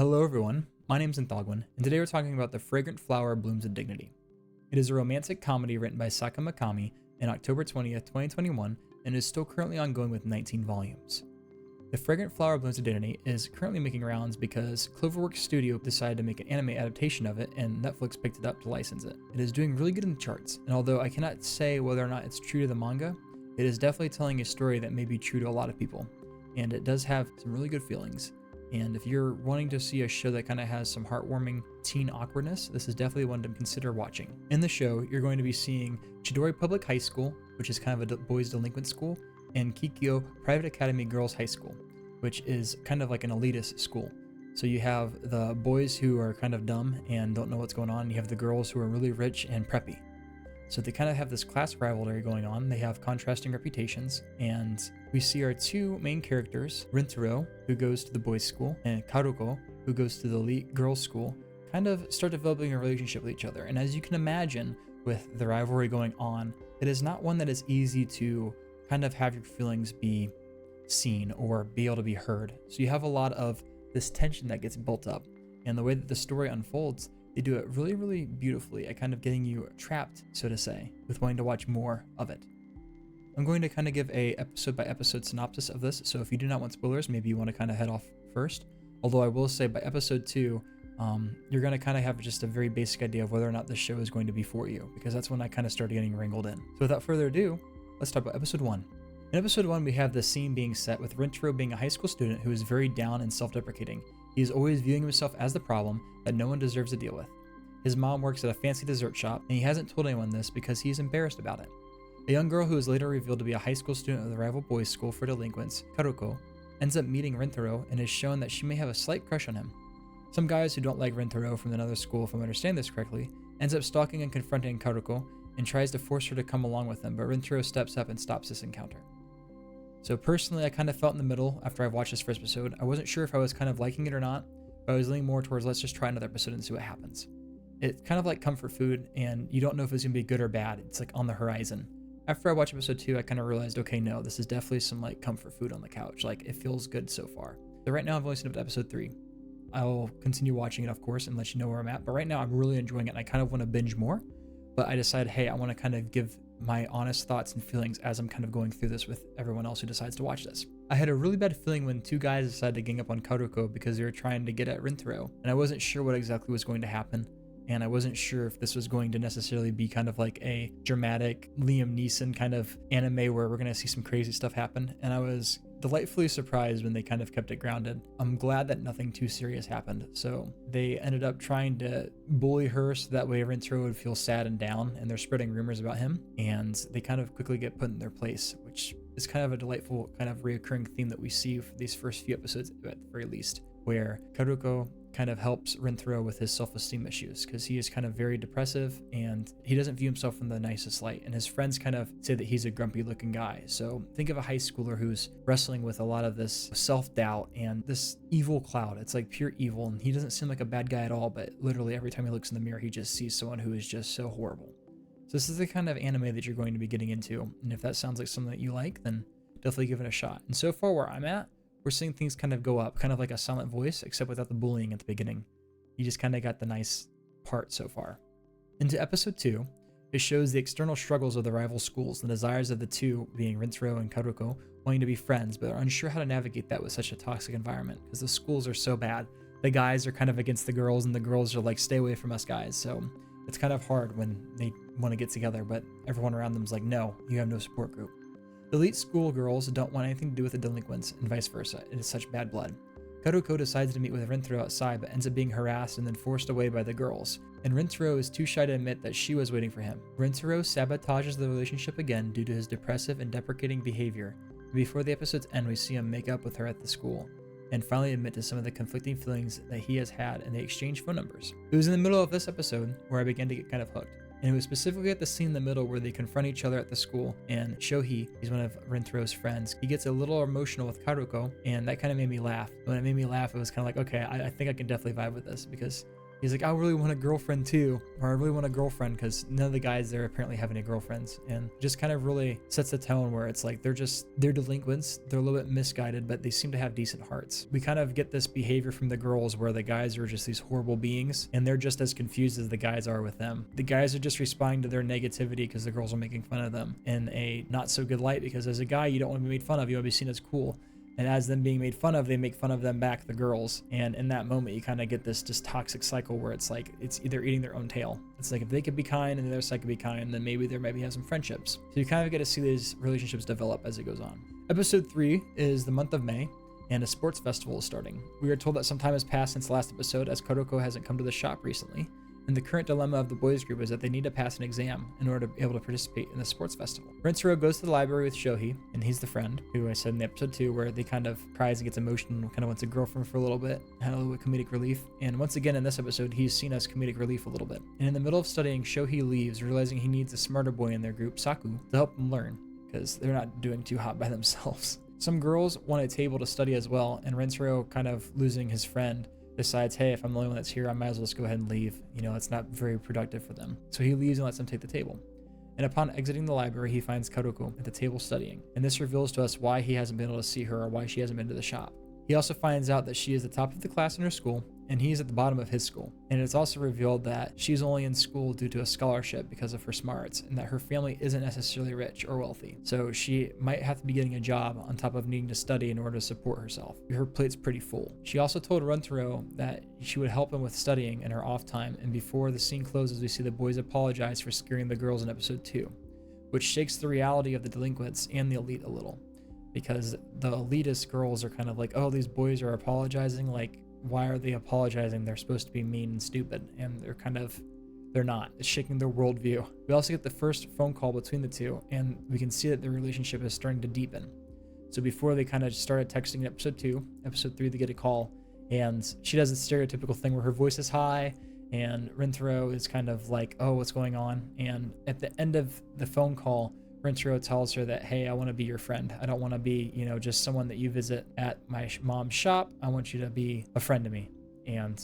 Hello everyone, my name's Anthogwin, and today we're talking about The Fragrant Flower Blooms of Dignity. It is a romantic comedy written by Saka Makami in October 20th, 2021, and is still currently ongoing with 19 volumes. The Fragrant Flower Blooms of Dignity is currently making rounds because Cloverworks Studio decided to make an anime adaptation of it and Netflix picked it up to license it. It is doing really good in the charts, and although I cannot say whether or not it's true to the manga, it is definitely telling a story that may be true to a lot of people, and it does have some really good feelings. And if you're wanting to see a show that kind of has some heartwarming teen awkwardness, this is definitely one to consider watching. In the show, you're going to be seeing Chidori Public High School, which is kind of a boys delinquent school, and Kikyo Private Academy Girls High School, which is kind of like an elitist school. So you have the boys who are kind of dumb and don't know what's going on, and you have the girls who are really rich and preppy. So they kind of have this class rivalry going on. They have contrasting reputations, and we see our two main characters, Rintaro, who goes to the boys' school, and Karuko, who goes to the elite girls' school, kind of start developing a relationship with each other. And as you can imagine, with the rivalry going on, it is not one that is easy to kind of have your feelings be seen or be able to be heard. So you have a lot of this tension that gets built up, and the way that the story unfolds, they do it really, really beautifully at kind of getting you trapped, so to say, with wanting to watch more of it. I'm going to kind of give a episode by episode synopsis of this, so if you do not want spoilers, maybe you want to kind of head off first. Although I will say by episode 2, you're going to kind of have just a very basic idea of whether or not this show is going to be for you, because that's when I kind of started getting wrangled in. So without further ado, let's talk about episode 1. In episode 1, we have the scene being set with Rintaro being a high school student who is very down and self-deprecating. He is always viewing himself as the problem that no one deserves to deal with. His mom works at a fancy dessert shop, and he hasn't told anyone this because he is embarrassed about it. A young girl who is later revealed to be a high school student of the rival boys' school for delinquents, Karuko, ends up meeting Rintaro and is shown that she may have a slight crush on him. Some guys who don't like Rintaro from another school, if I understand this correctly, ends up stalking and confronting Karuko and tries to force her to come along with him, but Rintaro steps up and stops this encounter. So personally, I kind of felt in the middle after I watched this first episode. I wasn't sure if I was kind of liking it or not, but I was leaning more towards let's just try another episode and see what happens. It's kind of like comfort food, and you don't know if it's going to be good or bad. It's like on the horizon. After I watched episode 2, I kind of realized, okay, no, this is definitely some like comfort food on the couch. Like it feels good so far. So right now I've only seen up to episode 3. I'll continue watching it, of course, and let you know where I'm at. But right now I'm really enjoying it, and I kind of want to binge more. But I decided, hey, I want to kind of give my honest thoughts and feelings as I'm kind of going through this with everyone else who decides to watch this. I had a really bad feeling when two guys decided to gang up on Karuko because they were trying to get at Rintaro, and I wasn't sure what exactly was going to happen. And I wasn't sure if this was going to necessarily be kind of like a dramatic Liam Neeson kind of anime where we're going to see some crazy stuff happen. And I was delightfully surprised when they kind of kept it grounded. I'm glad that nothing too serious happened. So they ended up trying to bully her so that way Rintaro would feel sad and down, and they're spreading rumors about him. And they kind of quickly get put in their place, which is kind of a delightful kind of reoccurring theme that we see for these first few episodes at the very least, where Karuko kind of helps Rintaro with his self-esteem issues because he is kind of very depressive and he doesn't view himself in the nicest light, and his friends kind of say that he's a grumpy looking guy. So think of a high schooler who's wrestling with a lot of this self-doubt and this evil cloud. It's like pure evil, and he doesn't seem like a bad guy at all, but literally every time he looks in the mirror he just sees someone who is just so horrible. So this is the kind of anime that you're going to be getting into, and if that sounds like something that you like, then definitely give it a shot. And so far where I'm at, we're seeing things kind of go up, kind of like a silent voice, except without the bullying at the beginning. You just kind of got the nice part so far. Into episode 2, it shows the external struggles of the rival schools, the desires of the two, being Rintaro and Karuko, wanting to be friends, but are unsure how to navigate that with such a toxic environment, because the schools are so bad. The guys are kind of against the girls, and the girls are like, stay away from us guys. So it's kind of hard when they want to get together, but everyone around them is like, no, you have no support group. The elite schoolgirls don't want anything to do with the delinquents, and vice versa. It is such bad blood. Karuko decides to meet with Rintaro outside, but ends up being harassed and then forced away by the girls, and Rintaro is too shy to admit that she was waiting for him. Rintaro sabotages the relationship again due to his depressive and deprecating behavior. Before the episode's end, we see him make up with her at the school, and finally admit to some of the conflicting feelings that he has had, and they exchange phone numbers. It was in the middle of this episode where I began to get kind of hooked. And it was specifically at the scene in the middle where they confront each other at the school, and Shohei, he's one of Rintaro's friends, he gets a little emotional with Karuko, and that kind of made me laugh. When it made me laugh, it was kind of like, okay, I think I can definitely vibe with this, because He's like, I really want a girlfriend too, or I really want a girlfriend, because none of the guys there apparently have any girlfriends, and just kind of really sets the tone where it's like they're delinquents, they're a little bit misguided, but they seem to have decent hearts. We kind of get this behavior from the girls where the guys are just these horrible beings, and they're just as confused as the guys are with them. The guys are just responding to their negativity because the girls are making fun of them in a not so good light, because as a guy, you don't want to be made fun of, you want to be seen as cool. And as them being made fun of, they make fun of them back, the girls. And in that moment, you kind of get this just toxic cycle where it's like, they're eating their own tail. It's like, if they could be kind and the other side could be kind, then maybe there might have some friendships. So you kind of get to see these relationships develop as it goes on. Episode 3 is the month of May, and a sports festival is starting. We are told that some time has passed since the last episode, as Kodoko hasn't come to the shop recently. And the current dilemma of the boys group is that they need to pass an exam in order to be able to participate in the sports festival. Rintaro goes to the library with Shohei, and he's the friend who I said in the episode 2 where they kind of cries and gets emotional, kind of wants a girlfriend for a little bit, had a little bit of comedic relief. And once again in this episode, he's seen as comedic relief a little bit. And in the middle of studying, Shohei leaves, realizing he needs a smarter boy in their group, Saku, to help him learn, because they're not doing too hot by themselves. Some girls want a table to study as well, and Rintaro, kind of losing his friend, decides, hey, if I'm the only one that's here, I might as well just go ahead and leave. You know, it's not very productive for them. So he leaves and lets them take the table. And upon exiting the library, he finds Kodoko at the table studying. And this reveals to us why he hasn't been able to see her or why she hasn't been to the shop. He also finds out that she is the top of the class in her school, and he's at the bottom of his school. And it's also revealed that she's only in school due to a scholarship because of her smarts, and that her family isn't necessarily rich or wealthy. So she might have to be getting a job on top of needing to study in order to support herself. Her plate's pretty full. She also told Rintaro that she would help him with studying in her off time, and before the scene closes, we see the boys apologize for scaring the girls in episode 2, which shakes the reality of the delinquents and the elite a little. Because the elitist girls are kind of like, oh, these boys are apologizing, like, why are they apologizing? They're supposed to be mean and stupid, and they're not. It's shaking their worldview. We also get the first phone call between the two, and we can see that their relationship is starting to deepen. So before they kind of started texting in episode 2, episode 3 they get a call, and she does the stereotypical thing where her voice is high, and Rintaro is kind of like, oh, what's going on? And at the end of the phone call, Rintaro tells her that, hey, I want to be your friend. I don't want to be, just someone that you visit at my mom's shop. I want you to be a friend to me. And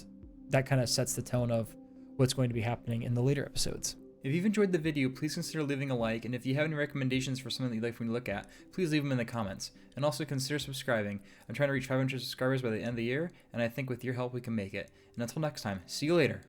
that kind of sets the tone of what's going to be happening in the later episodes. If you've enjoyed the video, please consider leaving a like, and if you have any recommendations for something that you'd like for me to look at, please leave them in the comments. And also consider subscribing. I'm trying to reach 500 subscribers by the end of the year, and I think with your help we can make it. And until next time, see you later.